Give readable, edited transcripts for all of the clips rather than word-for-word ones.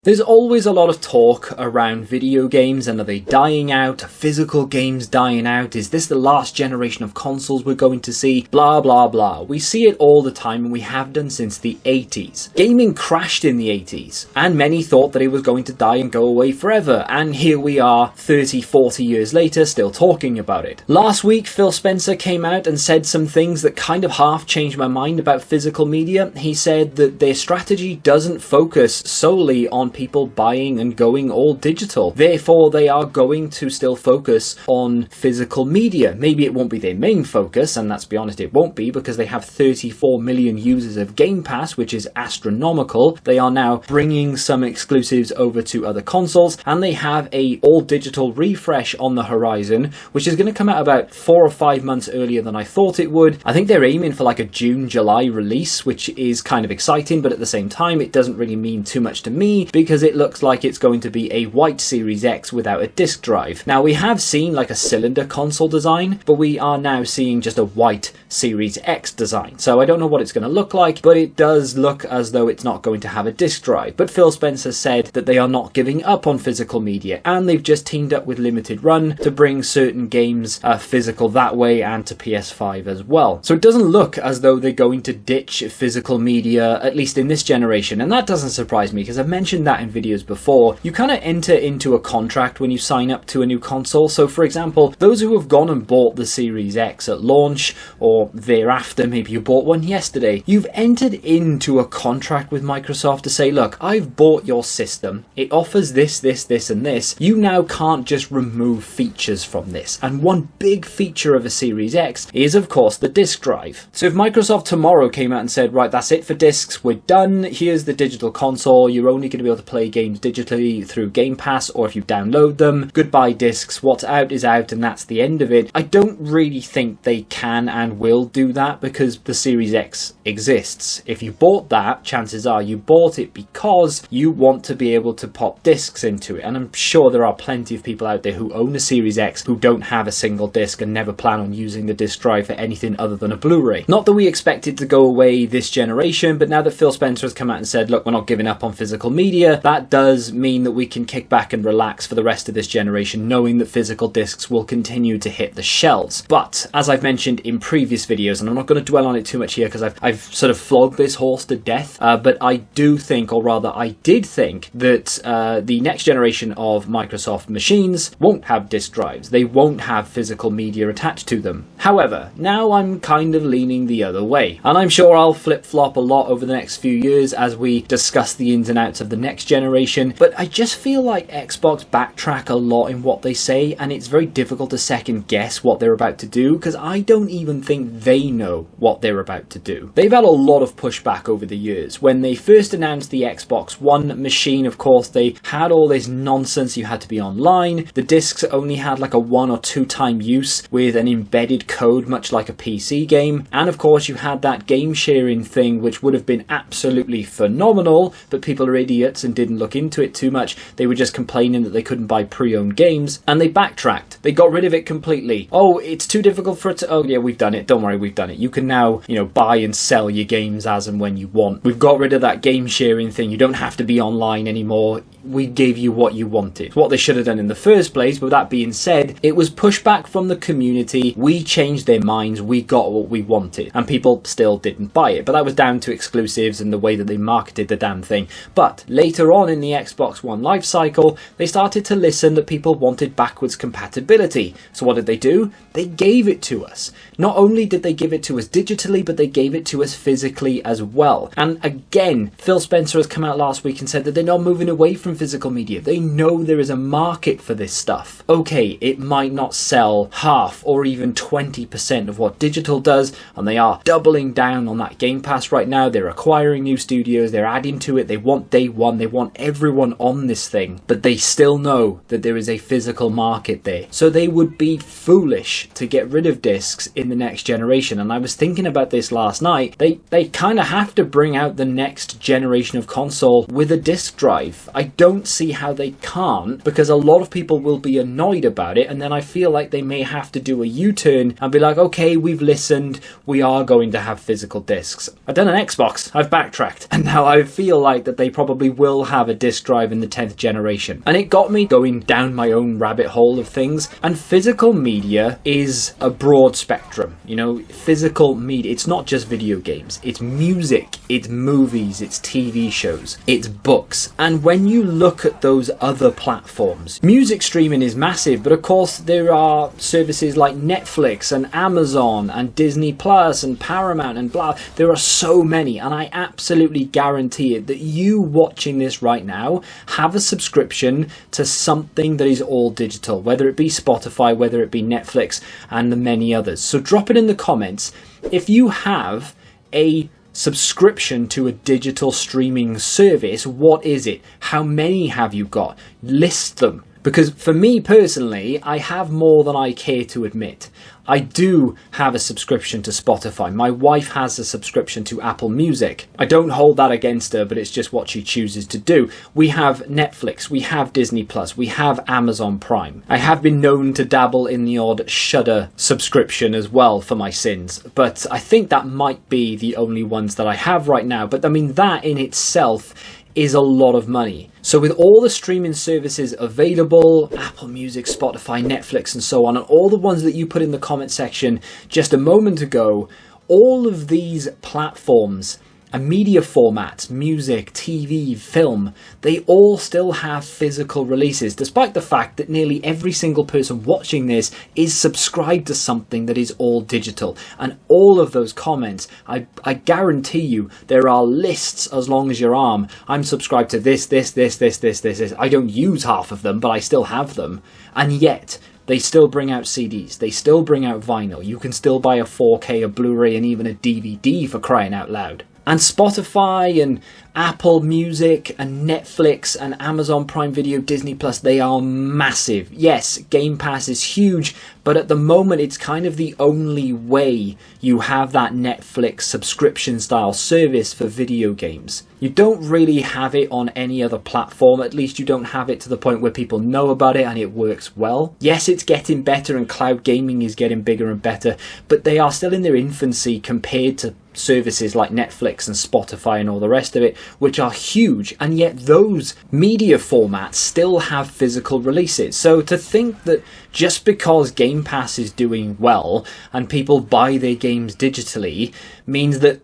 There's always a lot of talk around video games, and are they dying out? Are physical games dying out? Is this the last generation of consoles we're going to see? Blah blah blah. We see it all the time, and we have done since the 80s. Gaming crashed in the 80s, and many thought that it was going to die and go away forever, and here we are 30-40 years later still talking about it. Last week Phil Spencer came out and said some things that kind of half changed my mind about physical media. He said that their strategy doesn't focus solely on people buying and going all digital. Therefore, they are going to still focus on physical media. Maybe it won't be their main focus, and let's be honest, it won't be, because they have 34 million users of Game Pass, which is astronomical. They are now bringing some exclusives over to other consoles, and they have a all digital refresh on the horizon, which is going to come out about 4 or 5 months earlier than I thought it would. I think they're aiming for like a June-July release, which is kind of exciting, but at the same time, it doesn't really mean too much to me, because it looks like it's going to be a white Series X without a disk drive. Now, we have seen like a cylinder console design, but we are now seeing just a white Series X design. So I don't know what it's going to look like, but it does look as though it's not going to have a disk drive. But Phil Spencer said that they are not giving up on physical media, and they've just teamed up with Limited Run to bring certain games physical that way, and to PS5 as well. So it doesn't look as though they're going to ditch physical media, at least in this generation, and that doesn't surprise me, because I've mentioned that in videos before. You kind of enter into a contract when you sign up to a new console. So for example, those who have gone and bought the Series X at launch or thereafter, maybe you bought one yesterday, you've entered into a contract with Microsoft to say, look, I've bought your system, it offers this, this, this and this, you now can't just remove features from this. And one big feature of a Series X is of course the disk drive. So if Microsoft tomorrow came out and said, right, that's it for discs, we're done, here's the digital console, you're only going to be able to play games digitally through Game Pass, or if you download them, goodbye discs, what's out is out, and that's the end of it. I don't really think they can and will do that, because the Series X exists. If you bought that, chances are you bought it because you want to be able to pop discs into it, and I'm sure there are plenty of people out there who own a Series X who don't have a single disc and never plan on using the disc drive for anything other than a Blu-ray. Not that we expect it to go away this generation, but now that Phil Spencer has come out and said, look, we're not giving up on physical media, that does mean that we can kick back and relax for the rest of this generation, knowing that physical discs will continue to hit the shelves. But as I've mentioned in previous videos, and I'm not going to dwell on it too much here because I've sort of flogged this horse to death, but I do think, or rather I did think, that the next generation of Microsoft machines won't have disk drives. They won't have physical media attached to them. However, now I'm kind of leaning the other way, and I'm sure I'll flip-flop a lot over the next few years as we discuss the ins and outs of the next generation, but I just feel like Xbox backtrack a lot in what they say, and it's very difficult to second guess what they're about to do, because I don't even think they know what they're about to do. They've had a lot of pushback over the years. When they first announced the Xbox One machine, of course, they had all this nonsense, you had to be online, the discs only had like a 1 or 2 time use with an embedded code much like a PC game, and of course you had that game sharing thing which would have been absolutely phenomenal, but people are idiots and didn't look into it too much. They were just complaining that they couldn't buy pre-owned games, and they backtracked. They got rid of it completely. Oh, it's too difficult for it to... Oh yeah, we've done it. Don't worry, we've done it. You can now, buy and sell your games as and when you want. We've got rid of that game sharing thing. You don't have to be online anymore. We gave you what you wanted. It's what they should have done in the first place. But with that being said, it was pushback from the community. We changed their minds. We got what we wanted, and people still didn't buy it. But that was down to exclusives and the way that they marketed the damn thing. But later on in the Xbox One life cycle, they started to listen that people wanted backwards compatibility. So what did they do? They gave it to us. Not only did they give it to us digitally, but they gave it to us physically as well. And again, Phil Spencer has come out last week and said that they're not moving away from physical media. They know there is a market for this stuff. Okay, it might not sell half or even 20% of what digital does, and they are doubling down on that Game Pass right now. They're acquiring new studios, they're adding to it, they want day one, they want everyone on this thing, but they still know that there is a physical market there. So they would be foolish to get rid of discs in the next generation. And I was thinking about this last night. They kind of have to bring out the next generation of console with a disc drive. I don't see how they can't, because a lot of people will be annoyed about it, and then I feel like they may have to do a U-turn and be like, okay, we've listened, we are going to have physical discs. I've done an Xbox, I've backtracked, and now I feel like that they probably will have a disc drive in the 10th generation. And it got me going down my own rabbit hole of things, and physical media is a broad spectrum. You know, physical media, it's not just video games, it's music, it's movies, it's TV shows, it's books. And when you look at those other platforms, music streaming is massive, but of course there are services like Netflix and Amazon and Disney Plus and Paramount and blah. There are so many, and I absolutely guarantee it that you watching this right now have a subscription to something that is all digital, whether it be Spotify, whether it be Netflix, and the many others. So drop it in the comments if you have a subscription to a digital streaming service. What is it? How many have you got? List them. Because for me personally, I have more than I care to admit. I do have a subscription to Spotify. My wife has a subscription to Apple Music. I don't hold that against her, but it's just what she chooses to do. We have Netflix, we have Disney Plus, we have Amazon Prime. I have been known to dabble in the odd Shudder subscription as well for my sins, but I think that might be the only ones that I have right now. But I mean, that in itself is a lot of money. So with all the streaming services available, Apple Music, Spotify, Netflix, and so on, and all the ones that you put in the comment section just a moment ago, all of these platforms and media formats, music, TV, film, they all still have physical releases, despite the fact that nearly every single person watching this is subscribed to something that is all digital. And all of those comments, I guarantee you, there are lists as long as your arm. I'm subscribed to this. I don't use half of them, but I still have them. And yet, they still bring out CDs. They still bring out vinyl. You can still buy a 4K, a Blu-ray, and even a DVD, for crying out loud. And Spotify and Apple Music and Netflix and Amazon Prime Video, Disney Plus, they are massive. Yes, Game Pass is huge, but at the moment it's kind of the only way you have that Netflix subscription style service for video games. You don't really have it on any other platform. At least you don't have it to the point where people know about it and it works well. Yes, it's getting better and cloud gaming is getting bigger and better, but they are still in their infancy compared to services like Netflix and Spotify and all the rest of it, which are huge, and yet those media formats still have physical releases. So to think that just because Game Pass is doing well and people buy their games digitally means that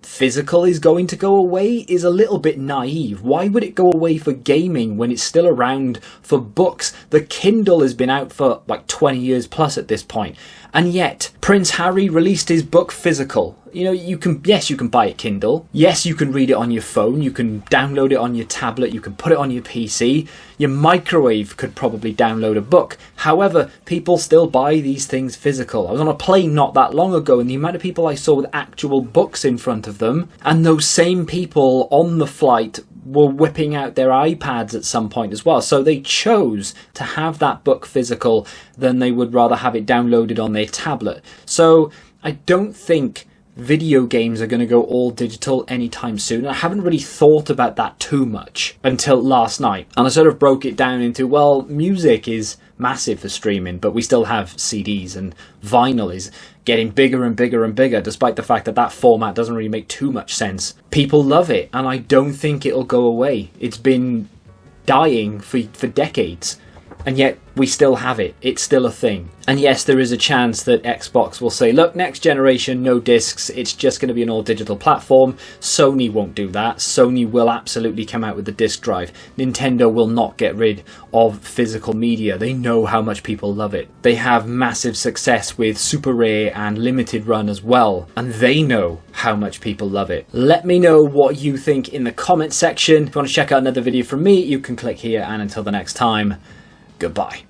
physical is going to go away is a little bit naive. Why would it go away for gaming when it's still around for books? The Kindle has been out for like 20 years plus at this point. And yet, Prince Harry released his book physical. You know, you can buy it Kindle. Yes, you can read it on your phone. You can download it on your tablet. You can put it on your PC. Your microwave could probably download a book. However, people still buy these things physical. I was on a plane not that long ago, and the amount of people I saw with actual books in front of them, and those same people on the flight were whipping out their iPads at some point as well. So they chose to have that book physical than they would rather have it downloaded on their tablet. So I don't think video games are going to go all digital anytime soon. I haven't really thought about that too much until last night. And I sort of broke it down into, well, music is massive for streaming, but we still have CDs, and vinyl is getting bigger and bigger and bigger, despite the fact that that format doesn't really make too much sense. People love it, and I don't think it'll go away. It's been dying for decades, and yet we still have it. It's still a thing. And yes, there is a chance that Xbox will say, look, next generation, no discs, it's just going to be an all digital platform. Sony won't do that. Sony will absolutely come out with the disc drive. Nintendo will not get rid of physical media. They know how much people love it. They have massive success with Super Rare and Limited Run as well, and they know how much people love it. Let me know what you think in the comment section. If you want to check out another video from me, you can click here, and until the next time, goodbye.